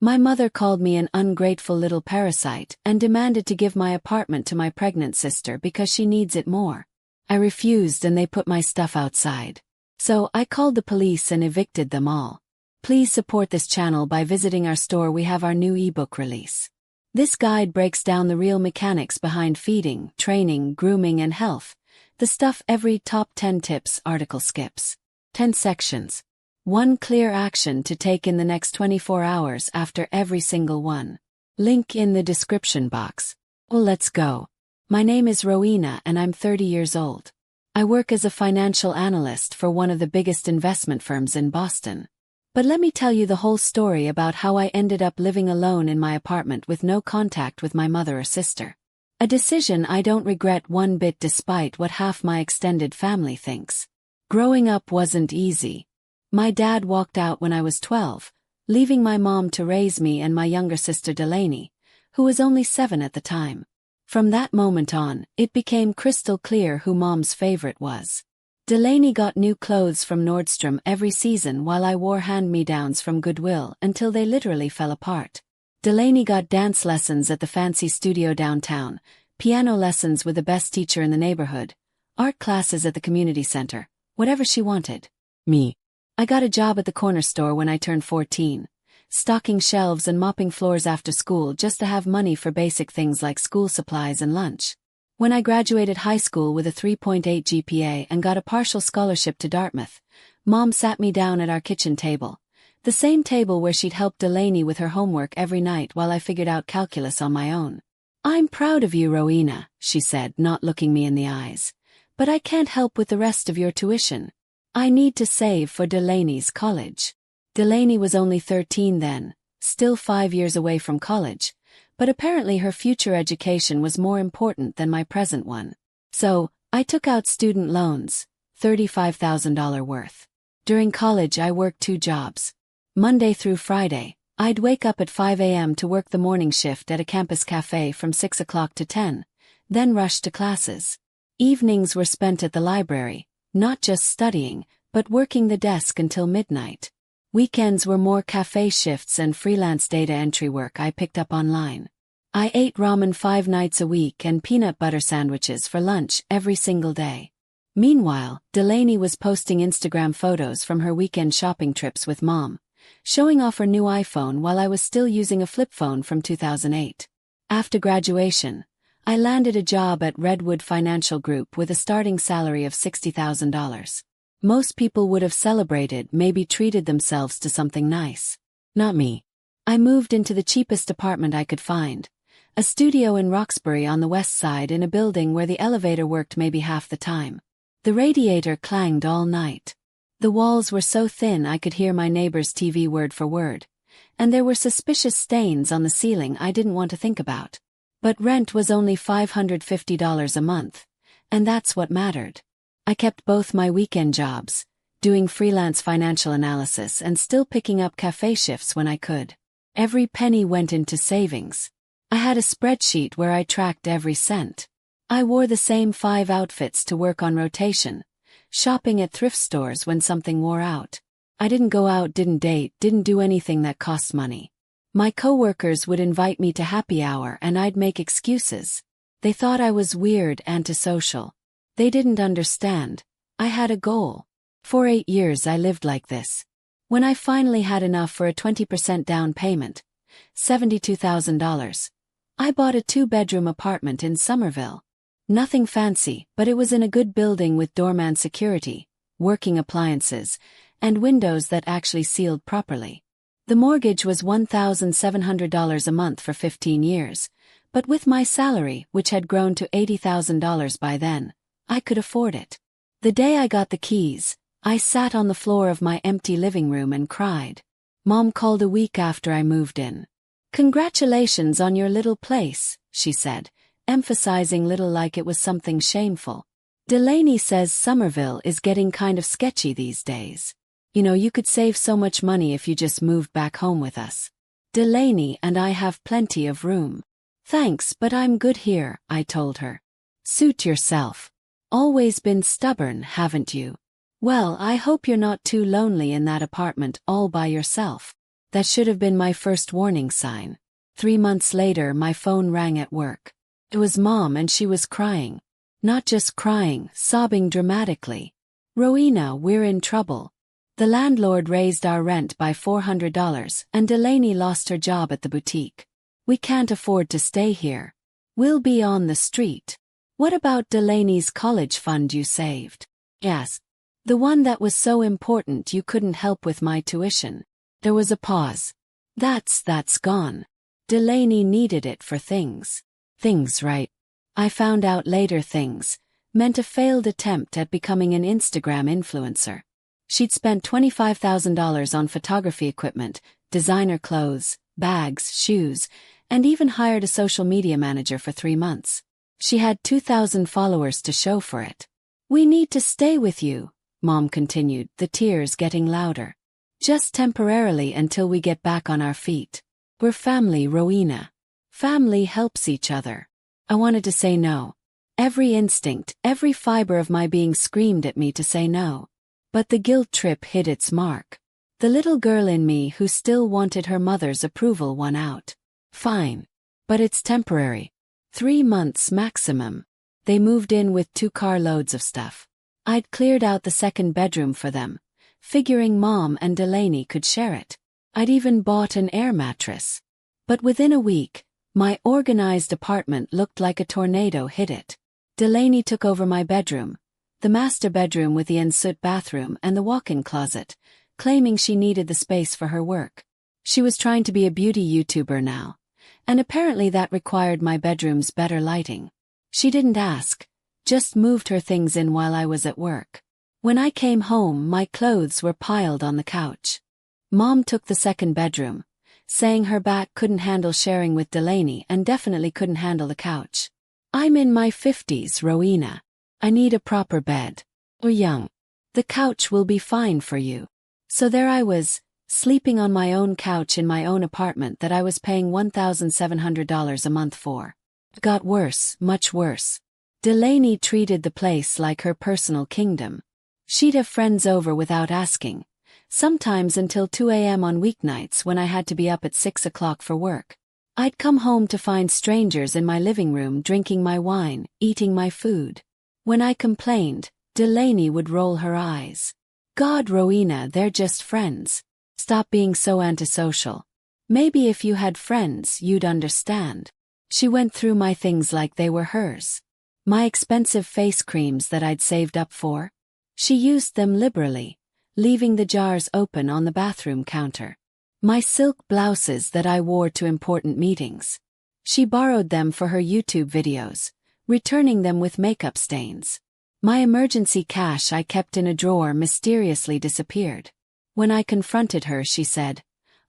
My mother called me an ungrateful little parasite and demanded to give my apartment to my pregnant sister because she needs it more. I refused and they put my stuff outside. So I called the police and evicted them all. Please support this channel by visiting our store. We have our new ebook release. This guide breaks down the real mechanics behind feeding, training, grooming and health. The stuff every top 10 tips article skips. 10 sections. One clear action to take in the next 24 hours after every single one. Link in the description box. Well, let's go. My name is Rowena and I'm 30 years old. I work as a financial analyst for one of the biggest investment firms in Boston. But let me tell you the whole story about how I ended up living alone in my apartment with no contact with my mother or sister. A decision I don't regret one bit despite what half my extended family thinks. Growing up wasn't easy. My dad walked out when I was 12, leaving my mom to raise me and my younger sister Delaney, who was only 7 at the time. From that moment on, it became crystal clear who Mom's favorite was. Delaney got new clothes from Nordstrom every season while I wore hand-me-downs from Goodwill until they literally fell apart. Delaney got dance lessons at the fancy studio downtown, piano lessons with the best teacher in the neighborhood, art classes at the community center, whatever she wanted. Me. I got a job at the corner store when I turned 14, stocking shelves and mopping floors after school just to have money for basic things like school supplies and lunch. When I graduated high school with a 3.8 GPA and got a partial scholarship to Dartmouth, Mom sat me down at our kitchen table, the same table where she'd helped Delaney with her homework every night while I figured out calculus on my own. "I'm proud of you, Rowena," she said, not looking me in the eyes. "But I can't help with the rest of your tuition. I need to save for Delaney's college." Delaney was only 13 then, still 5 years away from college. But apparently her future education was more important than my present one. So, I took out student loans, $35,000 worth. During college I worked 2 jobs. Monday through Friday, I'd wake up at 5 a.m. to work the morning shift at a campus cafe from 6 o'clock to 10, then rush to classes. Evenings were spent at the library, not just studying, but working the desk until midnight. Weekends were more cafe shifts and freelance data entry work I picked up online. I ate ramen 5 nights a week and peanut butter sandwiches for lunch every single day. Meanwhile, Delaney was posting Instagram photos from her weekend shopping trips with Mom, showing off her new iPhone while I was still using a flip phone from 2008. After graduation, I landed a job at Redwood Financial Group with a starting salary of $60,000. Most people would have celebrated, maybe treated themselves to something nice. Not me. I moved into the cheapest apartment I could find, a studio in Roxbury on the west side in a building where the elevator worked maybe half the time. The radiator clanged all night. The walls were so thin I could hear my neighbor's TV word for word, and there were suspicious stains on the ceiling I didn't want to think about. But rent was only $550 a month, and that's what mattered. I kept both my weekend jobs, doing freelance financial analysis and still picking up cafe shifts when I could. Every penny went into savings. I had a spreadsheet where I tracked every cent. I wore the same 5 outfits to work on rotation, shopping at thrift stores when something wore out. I didn't go out, didn't date, didn't do anything that cost money. My coworkers would invite me to happy hour and I'd make excuses. They thought I was weird, antisocial. They didn't understand. I had a goal. For 8 years I lived like this. When I finally had enough for a 20% down payment, $72,000, I bought a 2-bedroom apartment in Somerville. Nothing fancy, but it was in a good building with doorman security, working appliances, and windows that actually sealed properly. The mortgage was $1,700 a month for 15 years, but with my salary, which had grown to $80,000 by then, I could afford it. The day I got the keys, I sat on the floor of my empty living room and cried. Mom called a week after I moved in. "Congratulations on your little place," she said, emphasizing little like it was something shameful. "Delaney says Somerville is getting kind of sketchy these days. You know, you could save so much money if you just moved back home with us. Delaney and I have plenty of room." "Thanks, but I'm good here," I told her. "Suit yourself. Always been stubborn, haven't you? Well, I hope you're not too lonely in that apartment all by yourself." That should have been my first warning sign. 3 months later, my phone rang at work. It was Mom, and she was crying. Not just crying, sobbing dramatically. "Rowena, we're in trouble. The landlord raised our rent by $400 and Delaney lost her job at the boutique. We can't afford to stay here. We'll be on the street." "What about Delaney's college fund you saved?" "Yes. The one that was so important you couldn't help with my tuition." There was a pause. That's gone. Delaney needed it for things. Things, right? I found out later things meant a failed attempt at becoming an Instagram influencer. She'd spent $25,000 on photography equipment, designer clothes, bags, shoes, and even hired a social media manager for 3 months. She had 2,000 followers to show for it. "We need to stay with you," Mom continued, the tears getting louder. "Just temporarily until we get back on our feet. We're family, Rowena. Family helps each other." I wanted to say no. Every instinct, every fiber of my being screamed at me to say no. But the guilt trip hit its mark. The little girl in me who still wanted her mother's approval won out. "Fine. But it's temporary. 3 months maximum." They moved in with 2 carloads of stuff. I'd cleared out the second bedroom for them, figuring Mom and Delaney could share it. I'd even bought an air mattress. But within a week, my organized apartment looked like a tornado hit it. Delaney took over my bedroom, the master bedroom with the ensuite bathroom and the walk-in closet, claiming she needed the space for her work. She was trying to be a beauty YouTuber now, and apparently that required my bedroom's better lighting. She didn't ask, just moved her things in while I was at work. When I came home, my clothes were piled on the couch. Mom took the second bedroom, saying her back couldn't handle sharing with Delaney and definitely couldn't handle the couch. "I'm in my 50s, Rowena. I need a proper bed. We're young. The couch will be fine for you." So there I was, sleeping on my own couch in my own apartment that I was paying $1,700 a month for. It got worse, much worse. Delaney treated the place like her personal kingdom. She'd have friends over without asking, sometimes until 2 a.m. on weeknights when I had to be up at 6 o'clock for work. I'd come home to find strangers in my living room drinking my wine, eating my food. When I complained, Delaney would roll her eyes. "God, Rowena, they're just friends. Stop being so antisocial. Maybe if you had friends, you'd understand." She went through my things like they were hers. My expensive face creams that I'd saved up for. She used them liberally, leaving the jars open on the bathroom counter. My silk blouses that I wore to important meetings. She borrowed them for her YouTube videos, returning them with makeup stains. My emergency cash I kept in a drawer mysteriously disappeared. When I confronted her, she said,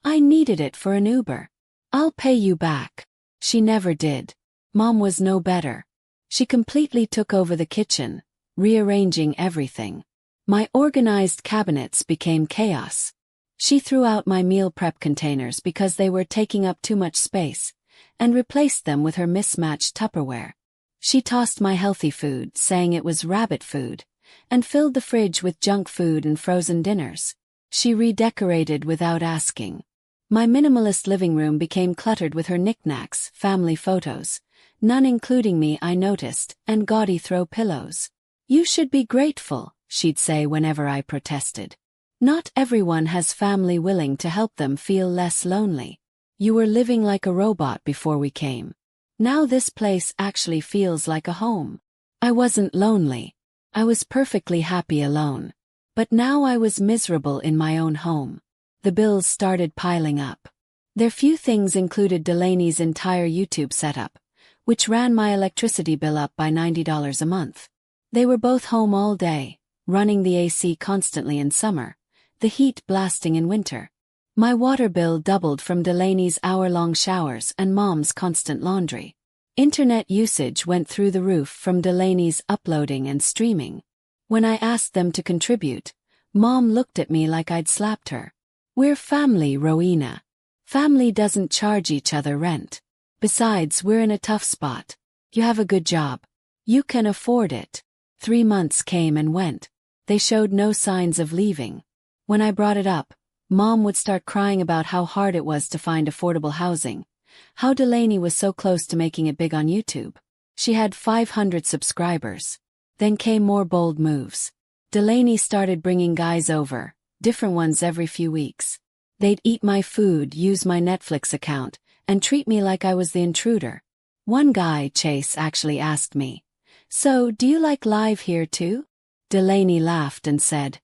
"I needed it for an Uber. I'll pay you back." She never did. Mom was no better. She completely took over the kitchen, rearranging everything. My organized cabinets became chaos. She threw out my meal prep containers because they were taking up too much space, and replaced them with her mismatched Tupperware. She tossed my healthy food, saying it was rabbit food, and filled the fridge with junk food and frozen dinners. She redecorated without asking. My minimalist living room became cluttered with her knickknacks, family photos, none including me I noticed, and gaudy throw pillows. "You should be grateful," she'd say whenever I protested. "Not everyone has family willing to help them feel less lonely. You were living like a robot before we came. Now this place actually feels like a home." I wasn't lonely. I was perfectly happy alone. But now I was miserable in my own home. The bills started piling up. Their few things included Delaney's entire YouTube setup, which ran my electricity bill up by $90 a month. They were both home all day, running the AC constantly in summer, the heat blasting in winter. My water bill doubled from Delaney's hour-long showers and Mom's constant laundry. Internet usage went through the roof from Delaney's uploading and streaming. When I asked them to contribute, Mom looked at me like I'd slapped her. "We're family, Rowena. Family doesn't charge each other rent. Besides, we're in a tough spot. You have a good job. You can afford it." 3 months came and went. They showed no signs of leaving. When I brought it up, Mom would start crying about how hard it was to find affordable housing, how Delaney was so close to making it big on YouTube. She had 500 subscribers. Then came more bold moves. Delaney started bringing guys over, different ones every few weeks. They'd eat my food, use my Netflix account, and treat me like I was the intruder. One guy, Chase, actually asked me, "So, do you like live here too?" Delaney laughed and said,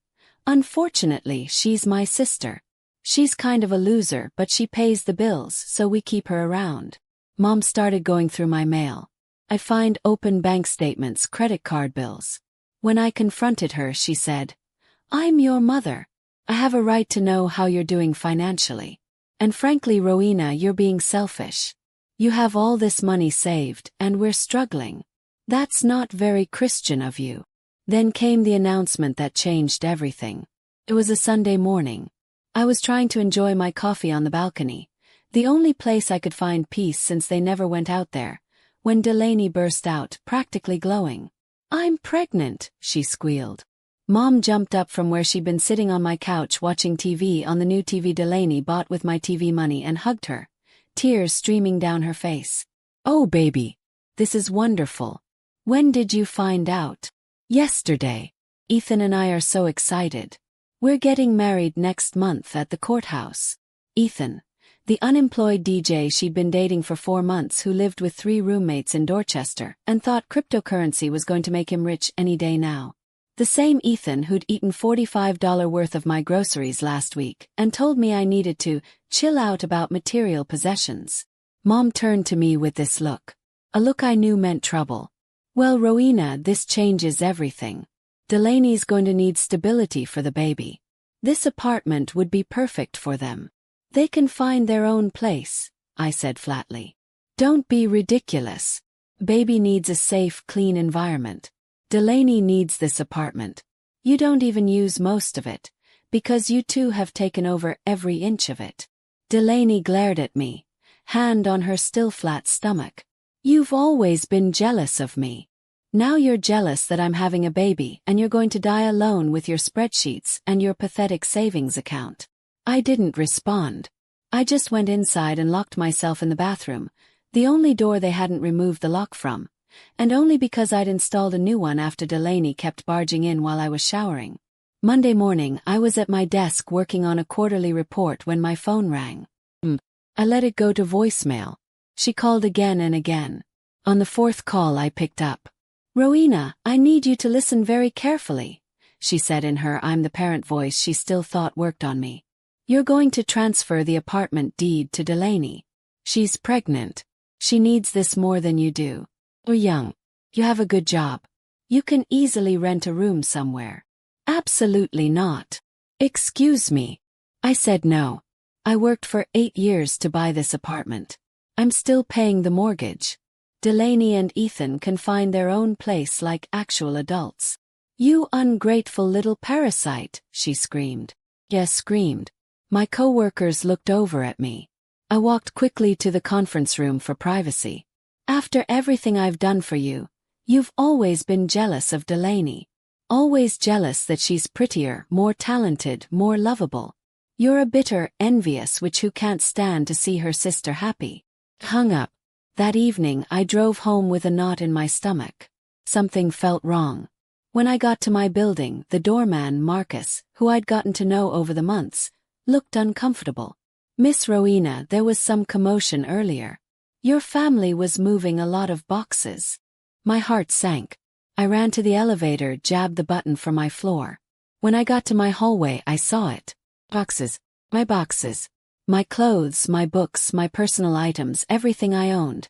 "Unfortunately, she's my sister. She's kind of a loser, but she pays the bills, so we keep her around." Mom started going through my mail. I'd find open bank statements, credit card bills. When I confronted her, she said, "I'm your mother. I have a right to know how you're doing financially. And frankly, Rowena, you're being selfish. You have all this money saved, and we're struggling. That's not very Christian of you." Then came the announcement that changed everything. It was a Sunday morning. I was trying to enjoy my coffee on the balcony, the only place I could find peace since they never went out there, when Delaney burst out, practically glowing. "I'm pregnant," she squealed. Mom jumped up from where she'd been sitting on my couch watching TV on the new TV Delaney bought with my TV money and hugged her, tears streaming down her face. "Oh baby, this is wonderful. When did you find out?" "Yesterday. Ethan and I are so excited. We're getting married next month at the courthouse." Ethan, the unemployed DJ she'd been dating for 4 months who lived with 3 roommates in Dorchester and thought cryptocurrency was going to make him rich any day now. The same Ethan who'd eaten $45 worth of my groceries last week and told me I needed to chill out about material possessions. Mom turned to me with this look. A look I knew meant trouble. "Well, Rowena, this changes everything. Delaney's going to need stability for the baby. This apartment would be perfect for them. They can find their own place," I said flatly. "Don't be ridiculous. Baby needs a safe, clean environment. Delaney needs this apartment. You don't even use most of it, because you two have taken over every inch of it." Delaney glared at me, hand on her still flat stomach. "You've always been jealous of me. Now you're jealous that I'm having a baby and you're going to die alone with your spreadsheets and your pathetic savings account." I didn't respond. I just went inside and locked myself in the bathroom, the only door they hadn't removed the lock from, and only because I'd installed a new one after Delaney kept barging in while I was showering. Monday morning, I was at my desk working on a quarterly report when my phone rang. I let it go to voicemail. She called again and again. On the 4th call, I picked up. "Rowena, I need you to listen very carefully," she said in her I'm the parent voice she still thought worked on me. "You're going to transfer the apartment deed to Delaney. She's pregnant. She needs this more than you do. You're young. You have a good job. You can easily rent a room somewhere." "Absolutely not." "Excuse me." I said no. I worked for 8 years to buy this apartment. I'm still paying the mortgage. Delaney and Ethan can find their own place like actual adults." "You ungrateful little parasite," she screamed. Yes, screamed. My co-workers looked over at me. I walked quickly to the conference room for privacy. "After everything I've done for you, you've always been jealous of Delaney. Always jealous that she's prettier, more talented, more lovable. You're a bitter, envious witch who can't stand to see her sister happy." Hung up. That evening I drove home with a knot in my stomach. Something felt wrong. When I got to my building, the doorman, Marcus, who I'd gotten to know over the months, looked uncomfortable. "Miss Rowena, there was some commotion earlier. Your family was moving a lot of boxes." My heart sank. I ran to the elevator, jabbed the button for my floor. When I got to my hallway, I saw it. Boxes. My boxes. My clothes, my books, my personal items, everything I owned.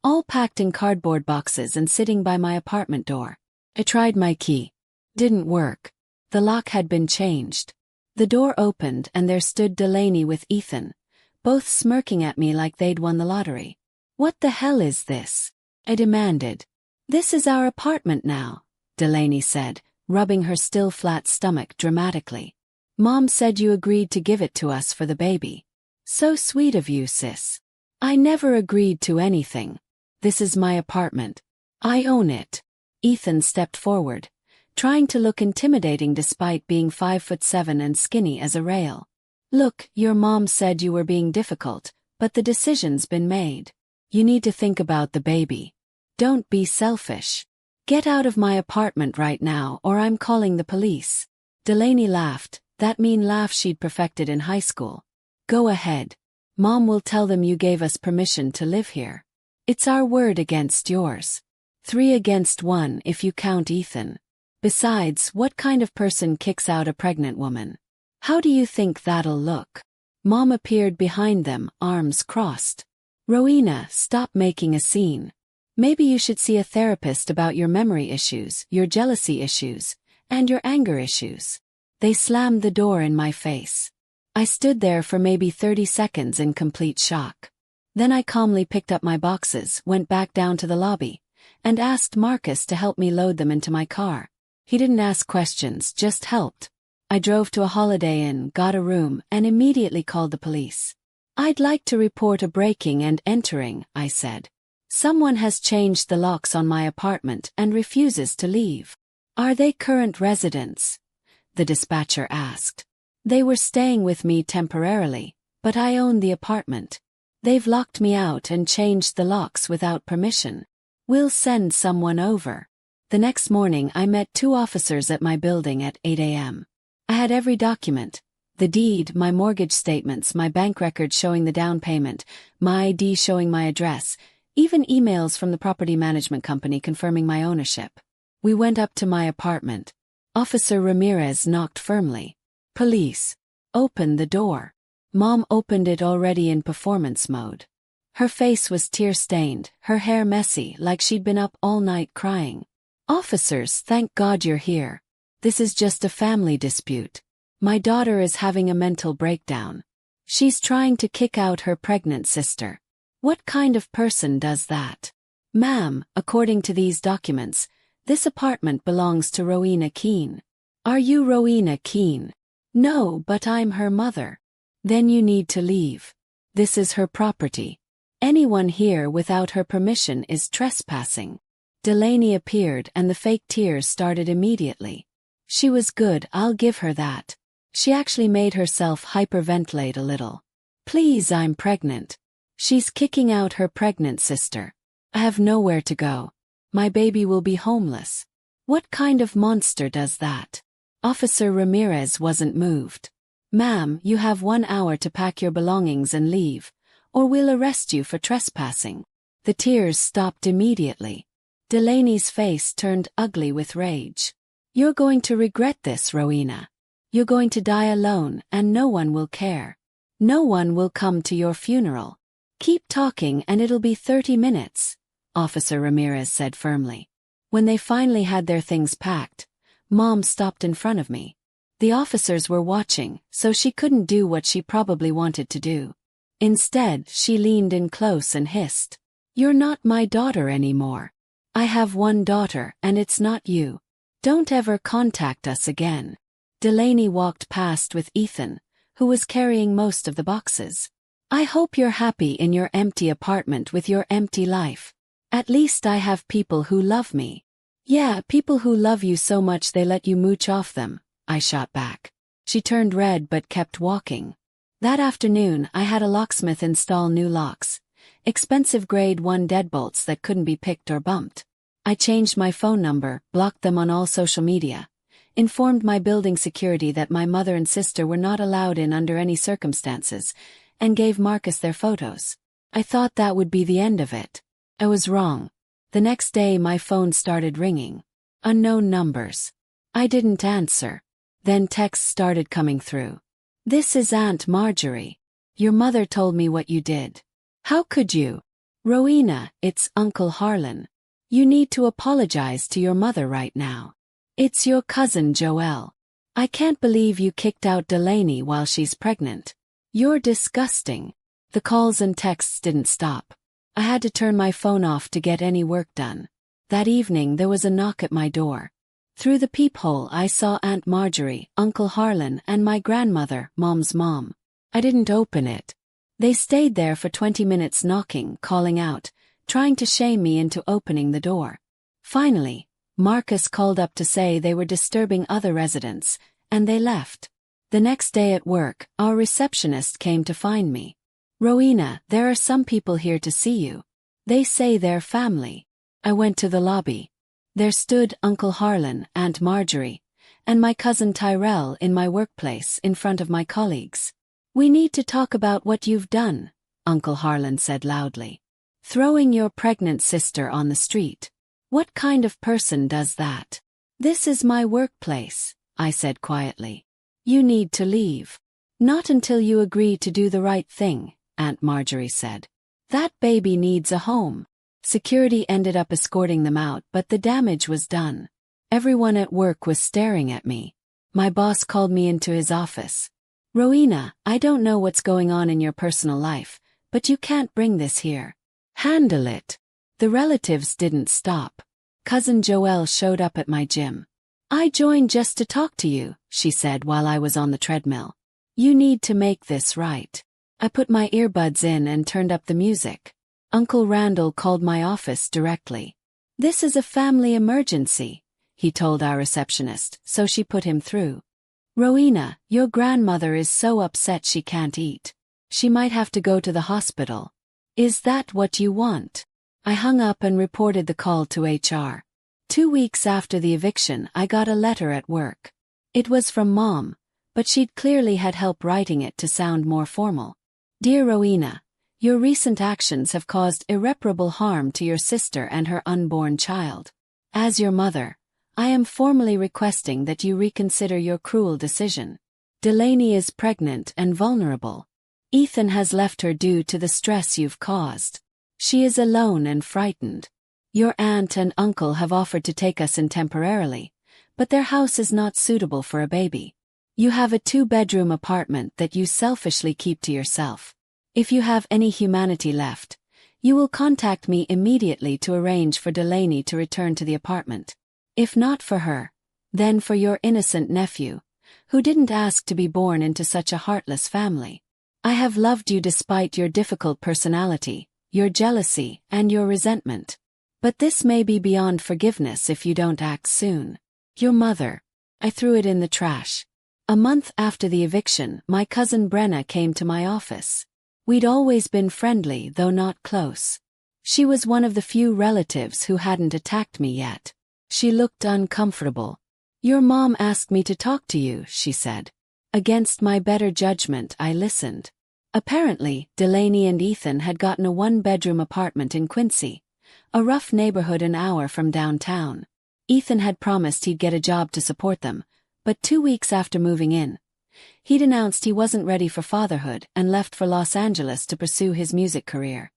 All packed in cardboard boxes and sitting by my apartment door. I tried my key. Didn't work. The lock had been changed. The door opened and there stood Delaney with Ethan, both smirking at me like they'd won the lottery. "What the hell is this?" I demanded. "This is our apartment now," Delaney said, rubbing her still flat stomach dramatically. "Mom said you agreed to give it to us for the baby. So sweet of you, sis." "I never agreed to anything. This is my apartment. I own it." Ethan stepped forward, trying to look intimidating despite being 5'7" and skinny as a rail. Look, your mom said you were being difficult, but the decision's been made. You need to think about the baby. Don't be selfish. Get out of my apartment right now or I'm calling the police. Delaney laughed, that mean laugh she'd perfected in high school. Go ahead. Mom will tell them you gave us permission to live here. It's our word against yours. 3 against 1 if you count Ethan. Besides, what kind of person kicks out a pregnant woman? How do you think that'll look? Mom appeared behind them, arms crossed. Rowena, stop making a scene. Maybe you should see a therapist about your memory issues, your jealousy issues, and your anger issues. They slammed the door in my face. I stood there for maybe 30 seconds in complete shock. Then I calmly picked up my boxes, went back down to the lobby, and asked Marcus to help me load them into my car. He didn't ask questions, just helped. I drove to a Holiday Inn, got a room, and immediately called the police. I'd like to report a breaking and entering, I said. Someone has changed the locks on my apartment and refuses to leave. Are they current residents? The dispatcher asked. They were staying with me temporarily, but I own the apartment. They've locked me out and changed the locks without permission. We'll send someone over. The next morning I met 2 officers at my building at 8 a.m. I had every document. The deed, my mortgage statements, my bank record showing the down payment, my ID showing my address, even emails from the property management company confirming my ownership. We went up to my apartment. Officer Ramirez knocked firmly. Police. Open the door. Mom opened it already in performance mode. Her face was tear-stained, her hair messy like she'd been up all night crying. Officers, thank God you're here. This is just a family dispute. My daughter is having a mental breakdown. She's trying to kick out her pregnant sister. What kind of person does that? Ma'am, according to these documents, this apartment belongs to Rowena Keene. Are you Rowena Keene? No, but I'm her mother. Then you need to leave. This is her property. Anyone here without her permission is trespassing. Delaney appeared and the fake tears started immediately. She was good, I'll give her that. She actually made herself hyperventilate a little. Please, I'm pregnant. She's kicking out her pregnant sister. I have nowhere to go. My baby will be homeless. What kind of monster does that? Officer Ramirez wasn't moved. Ma'am, you have 1 hour to pack your belongings and leave, or we'll arrest you for trespassing. The tears stopped immediately. Delaney's face turned ugly with rage. You're going to regret this, Rowena. You're going to die alone and no one will care. No one will come to your funeral. Keep talking and it'll be 30 minutes, Officer Ramirez said firmly. When they finally had their things packed, Mom stopped in front of me. The officers were watching, so she couldn't do what she probably wanted to do. Instead, she leaned in close and hissed. You're not my daughter anymore. I have 1 daughter and it's not you. Don't ever contact us again. Delaney walked past with Ethan, who was carrying most of the boxes. I hope you're happy in your empty apartment with your empty life. At least I have people who love me. Yeah, people who love you so much they let you mooch off them, I shot back. She turned red but kept walking. That afternoon I had a locksmith install new locks. Expensive grade 1 deadbolts that couldn't be picked or bumped. I changed my phone number, blocked them on all social media, informed my building security that my mother and sister were not allowed in under any circumstances, and gave Marcus their photos. I thought that would be the end of it. I was wrong. The next day my phone started ringing. Unknown numbers. I didn't answer. Then texts started coming through. This is Aunt Marjorie. Your mother told me what you did. How could you? Rowena, it's Uncle Harlan. You need to apologize to your mother right now. It's your cousin Joelle. I can't believe you kicked out Delaney while she's pregnant. You're disgusting. The calls and texts didn't stop. I had to turn my phone off to get any work done. That evening there was a knock at my door. Through the peephole I saw Aunt Marjorie, Uncle Harlan, and my grandmother, Mom's mom. I didn't open it. They stayed there for 20 minutes knocking, calling out, trying to shame me into opening the door. Finally, Marcus called up to say they were disturbing other residents, and they left. The next day at work, our receptionist came to find me. "Rowena, there are some people here to see you. They say they're family." I went to the lobby. There stood Uncle Harlan, Aunt Marjorie, and my cousin Tyrell in my workplace in front of my colleagues. "We need to talk about what you've done," Uncle Harlan said loudly. "Throwing your pregnant sister on the street. What kind of person does that?" "This is my workplace," I said quietly. "You need to leave." "Not until you agree to do the right thing," Aunt Marjorie said. "That baby needs a home." Security ended up escorting them out, but the damage was done. Everyone at work was staring at me. My boss called me into his office. "Rowena, I don't know what's going on in your personal life, but you can't bring this here. Handle it." The relatives didn't stop. Cousin Joelle showed up at my gym. "I joined just to talk to you," she said while I was on the treadmill. "You need to make this right." I put my earbuds in and turned up the music. Uncle Randall called my office directly. "This is a family emergency," he told our receptionist, so she put him through. "Rowena, your grandmother is so upset she can't eat. She might have to go to the hospital. Is that what you want?" I hung up and reported the call to HR. 2 weeks after the eviction, I got a letter at work. It was from Mom, but she'd clearly had help writing it to sound more formal. "Dear Rowena, your recent actions have caused irreparable harm to your sister and her unborn child. As your mother, I am formally requesting that you reconsider your cruel decision. Delaney is pregnant and vulnerable. Ethan has left her due to the stress you've caused. She is alone and frightened. Your aunt and uncle have offered to take us in temporarily, but their house is not suitable for a baby. You have a 2-bedroom apartment that you selfishly keep to yourself. If you have any humanity left, you will contact me immediately to arrange for Delaney to return to the apartment. If not for her, then for your innocent nephew, who didn't ask to be born into such a heartless family. I have loved you despite your difficult personality, your jealousy, and your resentment. But this may be beyond forgiveness if you don't act soon. Your mother." I threw it in the trash. A month after the eviction, my cousin Brenna came to my office. We'd always been friendly, though not close. She was one of the few relatives who hadn't attacked me yet. She looked uncomfortable. "Your mom asked me to talk to you," she said. Against my better judgment, I listened. Apparently, Delaney and Ethan had gotten a 1-bedroom apartment in Quincy, a rough neighborhood an hour from downtown. Ethan had promised he'd get a job to support them, but 2 weeks after moving in, he'd announced he wasn't ready for fatherhood and left for Los Angeles to pursue his music career.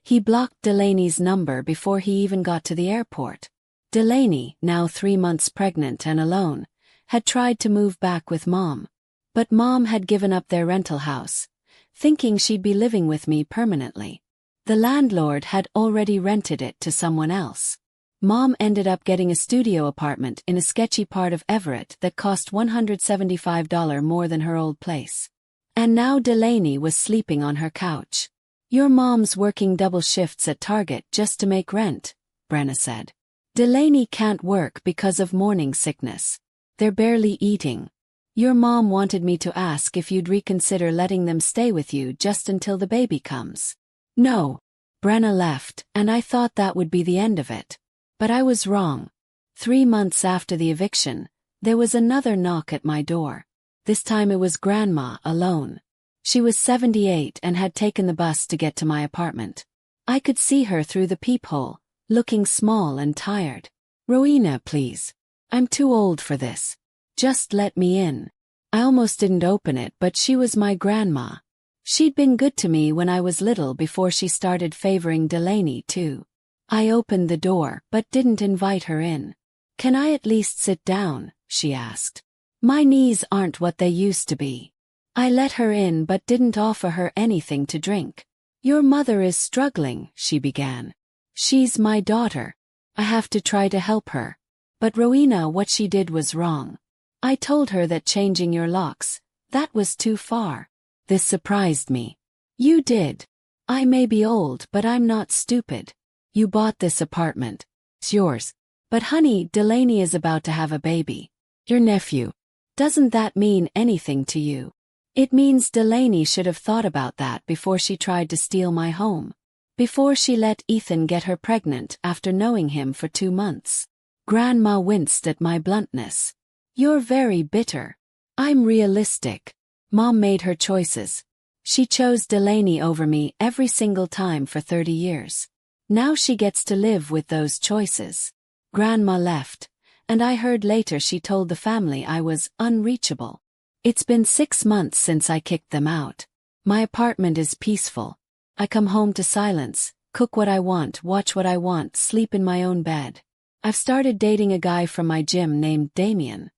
He blocked Delaney's number before he even got to the airport. Delaney, now 3 months pregnant and alone, had tried to move back with Mom. But Mom had given up their rental house, thinking she'd be living with me permanently. The landlord had already rented it to someone else. Mom ended up getting a studio apartment in a sketchy part of Everett that cost $175 more than her old place. And now Delaney was sleeping on her couch. "Your mom's working double shifts at Target just to make rent," Brenna said. "Delaney can't work because of morning sickness. They're barely eating. Your mom wanted me to ask if you'd reconsider letting them stay with you just until the baby comes." No. Brenna left, and I thought that would be the end of it. But I was wrong. 3 months after the eviction, there was another knock at my door. This time it was Grandma alone. She was 78 and had taken the bus to get to my apartment. I could see her through the peephole, looking small and tired. "Rowena, please. I'm too old for this. Just let me in." I almost didn't open it, but she was my grandma. She'd been good to me when I was little before she started favoring Delaney too. I opened the door, but didn't invite her in. "Can I at least sit down?" she asked. "My knees aren't what they used to be." I let her in but didn't offer her anything to drink. "Your mother is struggling," she began. "She's my daughter. I have to try to help her. But Rowena, what she did was wrong. I told her that changing your locks, that was too far." This surprised me. "You did. I may be old, but I'm not stupid. You bought this apartment. It's yours. But honey, Delaney is about to have a baby. Your nephew. Doesn't that mean anything to you? It means Delaney should have thought about that before she tried to steal my home. Before she let Ethan get her pregnant after knowing him for 2 months. Grandma winced at my bluntness. You're very bitter. I'm realistic. Mom made her choices. She chose Delaney over me every single time for 30 years. Now she gets to live with those choices. Grandma left, and I heard later she told the family I was unreachable. It's been 6 months since I kicked them out. My apartment is peaceful. I come home to silence, cook what I want, watch what I want, sleep in my own bed. I've started dating a guy from my gym named Damien.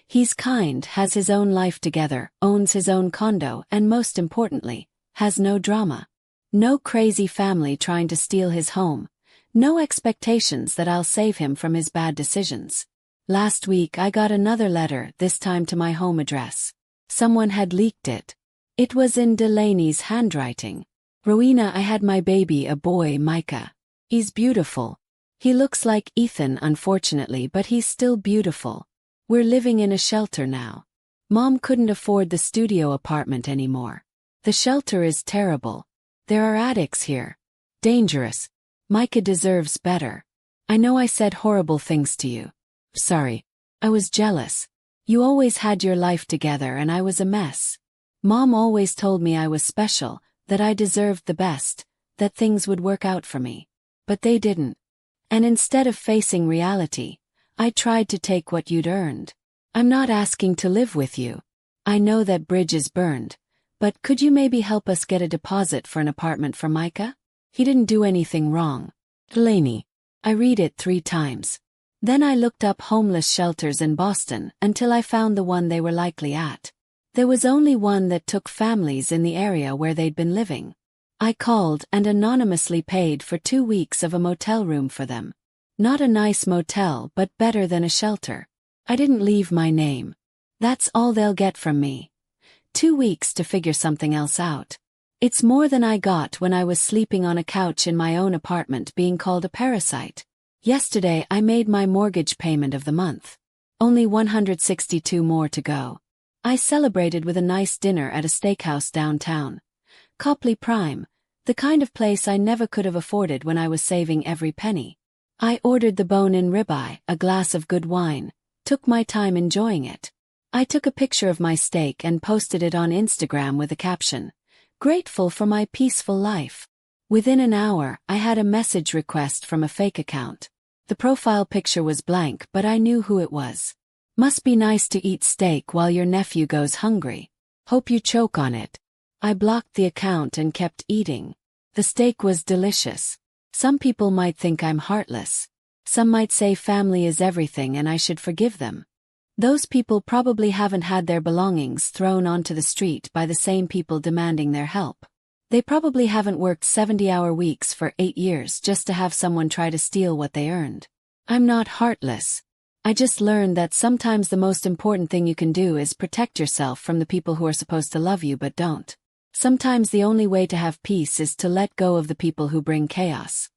He's kind, has his own life together, owns his own condo, and most importantly, has no drama. No crazy family trying to steal his home. No expectations that I'll save him from his bad decisions. Last week I got another letter, this time to my home address. Someone had leaked it. It was in Delaney's handwriting. Rowena, I had my baby, a boy, Micah. He's beautiful. He looks like Ethan, unfortunately, but he's still beautiful. We're living in a shelter now. Mom couldn't afford the studio apartment anymore. The shelter is terrible. There are addicts here. Dangerous. Micah deserves better. I know I said horrible things to you. Sorry. I was jealous. You always had your life together and I was a mess. Mom always told me I was special, that I deserved the best, that things would work out for me. But they didn't. And instead of facing reality, I tried to take what you'd earned. I'm not asking to live with you. I know that bridge is burned. But could you maybe help us get a deposit for an apartment for Micah? He didn't do anything wrong. Delaney. I read it 3 times. Then I looked up homeless shelters in Boston until I found the one they were likely at. There was only one that took families in the area where they'd been living. I called and anonymously paid for 2 weeks of a motel room for them. Not a nice motel, but better than a shelter. I didn't leave my name. That's all they'll get from me. 2 weeks to figure something else out. It's more than I got when I was sleeping on a couch in my own apartment being called a parasite. Yesterday I made my mortgage payment of the month. Only 162 more to go. I celebrated with a nice dinner at a steakhouse downtown. Copley Prime, the kind of place I never could have afforded when I was saving every penny. I ordered the bone-in ribeye, a glass of good wine, took my time enjoying it. I took a picture of my steak and posted it on Instagram with a caption, "Grateful for my peaceful life." Within an hour, I had a message request from a fake account. The profile picture was blank, but I knew who it was. Must be nice to eat steak while your nephew goes hungry. Hope you choke on it. I blocked the account and kept eating. The steak was delicious. Some people might think I'm heartless. Some might say family is everything and I should forgive them. Those people probably haven't had their belongings thrown onto the street by the same people demanding their help. They probably haven't worked 70-hour weeks for 8 years just to have someone try to steal what they earned. I'm not heartless. I just learned that sometimes the most important thing you can do is protect yourself from the people who are supposed to love you but don't. Sometimes the only way to have peace is to let go of the people who bring chaos.